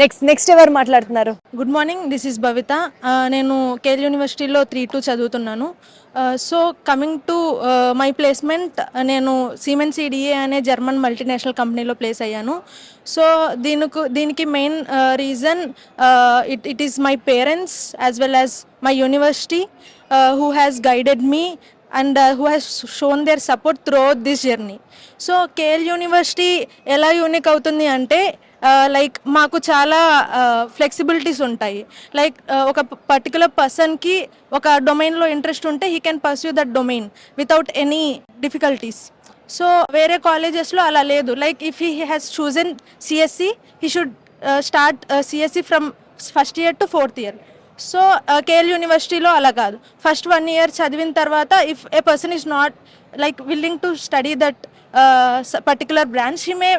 Next ఎవరు మాట్లాడుతున్నారు? Good morning, this is భవిత. నేను కేఎల్ యూనివర్సిటీలో 3-2 చదువుతున్నాను. So coming to my placement, నేను సిమెన్స్ ఈడిఏ అనే జర్మన్ మల్టీనేషనల్ కంపెనీలో ప్లేస్ అయ్యాను. సో దీనికి main reason it is my parents as well as my university who has guided me and who has shown their support through out this journey. So KL university ఎలా unique అవుతుంది అంటే like మాకు చాలా flexibilities ఉంటాయి. Like ఒక particular పర్సన్కి ఒక డొమైన్లో ఇంట్రెస్ట్ ఉంటే he can pursue that domain without any difficulties. So వేరే కాలేజెస్లో అలా లేదు. Like if he has chosen CSC, he should start CSC from first year to fourth year. So KL యూనివర్సిటీలో అలా కాదు. ఫస్ట్ 1 year చదివిన తర్వాత if a person is not like willing to study that particular branch, he may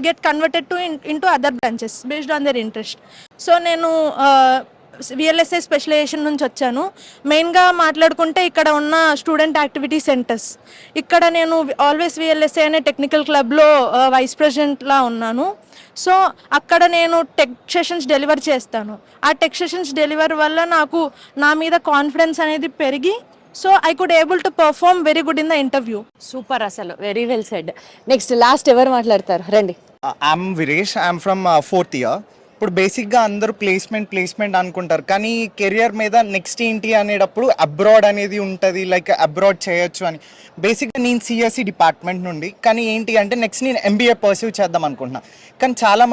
get converted into other branches based on their interest. So నేను VLSI specialisation నుంచి వచ్చాను. మెయిన్గా మాట్లాడుకుంటే ఇక్కడ ఉన్న స్టూడెంట్ యాక్టివిటీ సెంటర్స్, ఇక్కడ నేను ఆల్వేస్ విఎల్ఎస్ఐ అనే టెక్నికల్ క్లబ్లో వైస్ ప్రెసిడెంట్లా ఉన్నాను. సో అక్కడ నేను టెక్ సెషన్స్ డెలివర్ చేస్తాను. ఆ టెక్ సెషన్స్ డెలివర్ వల్ల నాకు నా మీద కాన్ఫిడెన్స్ అనేది పెరిగి so I could able to perform very good in the interview. Super, అసలు very well said. Next last ఎవరు మాట్లాడతారు? రండి. I'm Veeresh, I'm from 4th year. ఇప్పుడు బేసిక్గా అందరూ ప్లేస్మెంట్ అనుకుంటారు, కానీ కెరియర్ మీద నెక్స్ట్ ఏంటి అనేటప్పుడు అబ్రాడ్ అనేది ఉంటుంది, లైక్ అబ్రాడ్ చేయొచ్చు అని. బేసిక్గా నేను సిఎస్సి డిపార్ట్మెంట్ నుండి, కానీ ఏంటి అంటే నెక్స్ట్ నేను ఎంబీఏ పర్సీవ్ చేద్దాం అనుకుంటున్నా. కానీ చాలా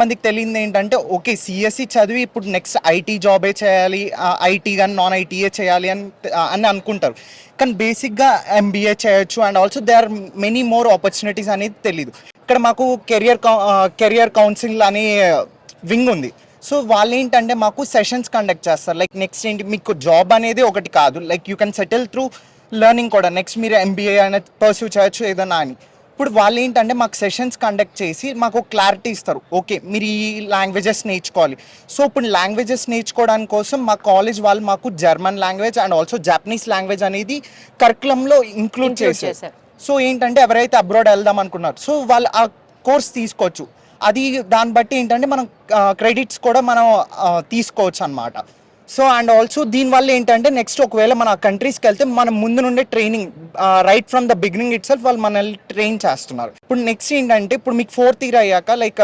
మందికి తెలియదు ఏంటంటే ఓకే సిఎస్సి చదివి ఇప్పుడు నెక్స్ట్ ఐటీ జాబే చేయాలి, ఐటీ కానీ నాన్ ఐటీఏ చేయాలి అని అనుకుంటారు. కానీ బేసిక్గా ఎంబీఏ చేయొచ్చు and also they are many more opportunities అనేది తెలీదు. ఇక్కడ మాకు కెరియర్ కౌన్సిల్ అనే వింగ్ ఉంది. సో వాళ్ళు ఏంటంటే మాకు సెషన్స్ కండక్ట్ చేస్తారు. లైక్ నెక్స్ట్ ఏంటి, మీకు జాబ్ అనేది ఒకటి కాదు, like you can settle through learning కూడా. నెక్స్ట్ మీరు ఎంబీఏ అనేది పర్సీవ్ చేయొచ్చు ఏదన్నా అని. ఇప్పుడు వాళ్ళు ఏంటంటే మాకు సెషన్స్ కండక్ట్ చేసి మాకు క్లారిటీ ఇస్తారు, ఓకే మీరు ఈ లాంగ్వేజెస్ నేర్చుకోవాలి. సో ఇప్పుడు లాంగ్వేజెస్ నేర్చుకోవడానికి కోసం మా కాలేజ్ వాళ్ళు మాకు German language and also Japanese language అనేది కరికులంలో ఇంక్లూడ్ చేశారు. సో ఏంటంటే ఎవరైతే అబ్రాడ్ వెళ్దాం అనుకున్నారు సో వాళ్ళు ఆ కోర్స్ తీసుకోవచ్చు. అది దాన్ని బట్టి ఏంటంటే మనం క్రెడిట్స్ కూడా మనం తీసుకోవచ్చు అనమాట. సో అండ్ ఆల్సో దీనివల్ల ఏంటంటే నెక్స్ట్ ఒకవేళ మన కంట్రీస్కి వెళ్తే మనం ముందు నుండే training right from the beginning it self వాళ్ళు మనల్ని ట్రైన్ చేస్తున్నారు. ఇప్పుడు నెక్స్ట్ ఏంటంటే ఇప్పుడు మీకు 4th year అయ్యాక లైక్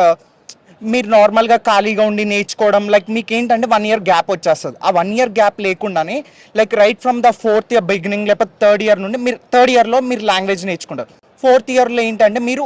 మీరు నార్మల్గా ఖాళీగా ఉండి నేర్చుకోవడం, లైక్ మీకు ఏంటంటే 1 year గ్యాప్ వచ్చేస్తుంది. ఆ 1 year గ్యాప్ లేకుండానే like right from the 4th year beginning లేకపోతే 3rd year నుండి మీరు 3rd yearలో మీరు లాంగ్వేజ్ నేర్చుకుంటారు. 4th yearలో ఏంటంటే మీరు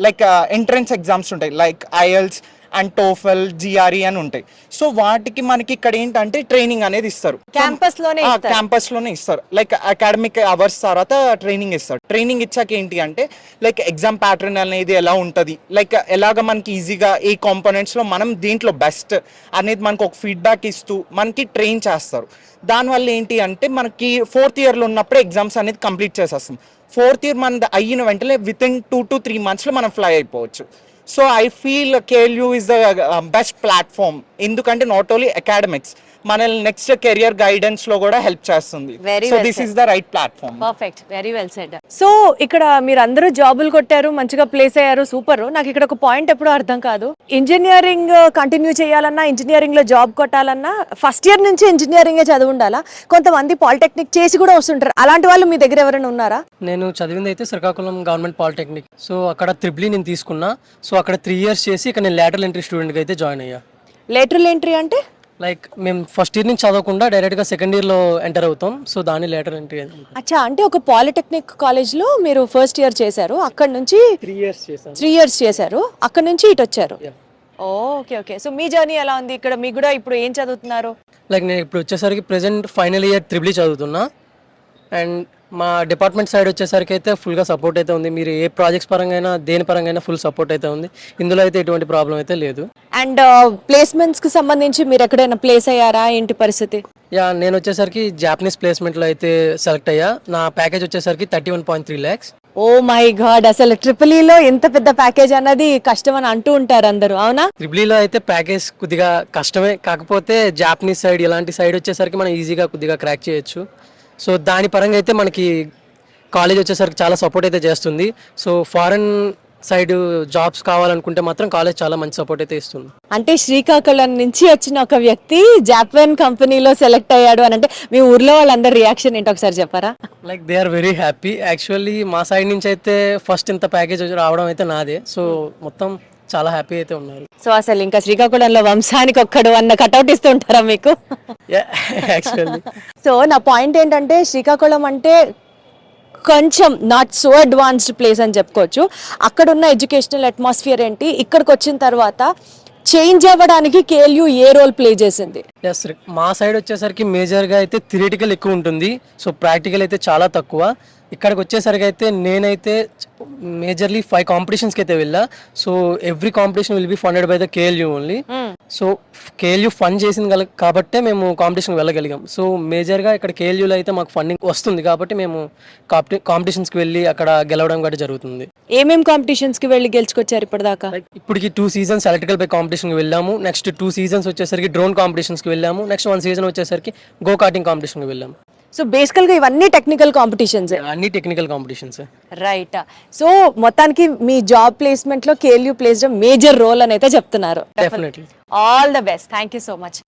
లైక్ ఎంట్రన్స్ ఎగ్జామ్స్ ఉంటాయి, like IELTS and TOEFL GRE అని ఉంటాయి. సో వాటికి మనకి ఇక్కడ ఏంటంటే ట్రైనింగ్ అనేది ఇస్తారు, క్యాంపస్లోనే ఇస్తారు. లైక్ అకాడమిక్ అవర్స్ తర్వాత ట్రైనింగ్ ఇస్తారు. ట్రైనింగ్ ఇచ్చాక ఏంటి అంటే లైక్ ఎగ్జామ్ ప్యాటర్న్ అనేది ఎలా ఉంటుంది, లైక్ ఎలాగ మనకి ఈజీగా ఏ కాంపోనెంట్స్లో మనం దీంట్లో బెస్ట్ అనేది మనకు ఒక ఫీడ్బ్యాక్ ఇస్తూ మనకి ట్రైన్ చేస్తారు. దానివల్ల ఏంటి అంటే మనకి 4th yearలో ఉన్నప్పుడే ఎగ్జామ్స్ అనేది కంప్లీట్ చేసేస్తాం. 4th year మన అయిన వెంటనే వితిన్ 2 to 3 monthsలో మనం ఫ్లై అయిపోవచ్చు. So I feel KLU is the best platform, ఎందుకంటే నాట్ ఓన్లీ అకాడమిక్స్ మనల్ని నెక్స్ట్ కెరియర్ గైడెన్స్ లో కూడా హెల్ప్ చేస్తుంది. So this is the right platform. Perfect, very well said. So ఇక్కడ మీరు అందరూ జాబులు కొట్టారు, మంచిగా ప్లేస్ అయ్యారు, సూపర్. నాకు ఇక్కడ ఒక పాయింట్ ఎప్పుడూ అర్థం కాదు. ఇంజనీరింగ్ కంటిన్యూ చేయాలన్నా, ఇంజనీరింగ్ లో జాబ్ కొట్టాలన్నా ఫస్ట్ ఇయర్ నుంచి ఇంజనీరింగే చదివి ఉండాలా? కొంతమంది పాలిటెక్నిక్ చేసి కూడా వస్తుంటారు. అలాంటి వాళ్ళు మీ దగ్గర ఎవరైనా ఉన్నారా? నేను చదివింది అయితే శ్రీకాకుళం గవర్నమెంట్ పాలిటెక్నిక్. సో అక్కడ త్రిబుల్ నేను తీసుకున్నా. సో అక్కడ 3 years చేసి ఇక్కడ నేను లేటరల్ ఎంట్రీ స్టూడెంట్గా అయితే జాయిన్ అయ్యా. లేటరల్ ఎంట్రీ అంటే లైక్ మేము ఫస్ట్ ఇయర్ నుంచి చదవకుండా డైరెక్ట్గా సెకండ్ ఇయర్లో ఎంటర్ అవుతాం. సో దాన్ని లేటరల్ ఎంట్రీ. అచ్చా, అంటే ఒక పాలిటెక్నిక్ కాలేజ్లో మీరు ఫస్ట్ ఇయర్ చేశారు, అక్కడ నుంచి 3 years చేశారు, అక్కడ నుంచి ఇటు వచ్చారు. Okay okay. సో మీ జర్నీ ఎలా ఉంది? ఇక్కడ మీకు కూడా ఇప్పుడు ఏం చదువుతున్నారు? లైక్ నేను ఇప్పుడు వచ్చేసరికి ప్రెసెంట్ ఫైనల్ ఇయర్ త్రిబుల్ చదువుతున్నా. అండ్ మా డిపార్ట్మెంట్ సైడ్ వచ్చేసరికి అయితే ఫుల్గా సపోర్ట్ అయితే ఉంది. మీరు ఏ ప్రాజెక్ట్స్ పరంగా అయినా దేని పరంగా అయినా ఫుల్ సపోర్ట్ అయితే ఉంది. ఇందులో అయితే ఎటువంటి ప్రాబ్లం అయితే లేదు. అండ్ ప్లేస్మెంట్స్కి సంబంధించి మీరు ఎక్కడైనా ప్లేస్ అయ్యారా? ఏంటి పరిస్థితి? నేను వచ్చేసరికి జాపనీస్ ప్లేస్మెంట్లో అయితే సెలెక్ట్ అయ్యా. నా ప్యాకేజ్ వచ్చేసరికి 31.3 lakhs. ఓ మై గాడ్, అసలు ట్రిపుల్ లో ఎంత పెద్ద ప్యాకేజ్ అన్నది కష్టం అని అంటూ ఉంటారు అందరూ, అవునా? త్రిబుల్ అయితే ప్యాకేజ్ కొద్దిగా కష్టమే, కాకపోతే జాపనీస్ సైడ్ ఇలాంటి సైడ్ వచ్చేసరికి మనం ఈజీగా కొద్దిగా క్రాక్ చేయొచ్చు. సో దాని పరంగా అయితే మనకి కాలేజ్ వచ్చేసరికి చాలా సపోర్ట్ అయితే చేస్తుంది. సో ఫారెన్ సైడ్ జాబ్స్ కావాలనుకుంటే మాత్రం కాలేజ్ చాలా మంచి సపోర్ట్ అయితే ఇస్తుంది. అంటే శ్రీకాకుళం నుంచి వచ్చిన ఒక వ్యక్తి జాప్వెన్ కంపెనీలో సెలెక్ట్ అయ్యాడు అని అంటే మీ ఊర్లో వాళ్ళందరి రియాక్షన్ ఏంటో ఒకసారి చెప్పారా? Like they are very happy. Actually మా సైడ్ నుంచి అయితే ఫస్ట్ ఇంత ప్యాకేజ్ రావడం అయితే నాదే. సో మొత్తం చాలా హ్యాపీ అయితే ఉన్నారు. సో అసలు ఇంకా శ్రీకాకుళంలో వంశానికి ఒక్కడు అన్న కటౌట్ ఇస్తూ ఉంటారా మీకు? యాక్చువల్లీ సో నా పాయింట్ ఏంటంటే శ్రీకాకుళం అంటే కొంచెం నాట్ సో అడ్వాన్స్డ్ ప్లేస్ అని చెప్పుకోవచ్చు. అక్కడ ఉన్న ఎడ్యుకేషనల్ అట్మాస్ఫియర్ ఏంటి, ఇక్కడికి వచ్చిన తర్వాత చేంజ్ అవ్వడానికి కేఎల్యూ ఏ రోల్ ప్లే చేసింది? ఎస్, మా సైడ్ వచ్చేసరికి మేజర్గా అయితే థియరిటికల్ ఎక్కువ ఉంటుంది. సో ప్రాక్టికల్ అయితే చాలా తక్కువ. ఇక్కడికి వచ్చేసరికి అయితే నేనైతే మేజర్లీ 5 కాంపిటీషన్స్కి అయితే వెళ్ళా. So every competition will be funded by the KLU only. So KLU fund చేసింది కాబట్టే మేము కాంపిటీషన్కి వెళ్ళగలిగాం. సో మేజర్గా ఇక్కడ కేఎల్యూలో అయితే మాకు ఫండింగ్ వస్తుంది కాబట్టి మేము కాంపిటీషన్స్కి వెళ్ళి అక్కడ గెలవడం కూడా జరుగుతుంది. ఏమేం కాంపిటీషన్స్కి వెళ్ళి గెలుచుకొచ్చారు ఇప్పటిదాకా? ఇప్పటికి 2 సీజన్స్ ఎలక్ట్రికల్ బైక్ కాంపిటీషన్కి వెళ్ళాము. నెక్స్ట్ 2 సీజన్స్ వచ్చేసరికి డ్రోన్ కాంపిటీషన్స్కి వెళ్ళాము. నెక్స్ట్ 1 సీజన్ వచ్చేసరికి గో కార్టింగ్ కాంపిటీషన్కి వెళ్ళాము. సో బేసికల్గా ఇవన్నీ టెక్నికల్ కాంపిటీషన్స్. అన్ని టెక్నికల్ కాంపిటీషన్స్. రైట్. సో మొత్తానికి మీ జాబ్ ప్లేస్మెంట్లో కేఎల్యూ ప్లేస్డ్ మేజర్ రోల్ అని అయితే చెప్తున్నారు. Definitely. All the best. Thank you so much.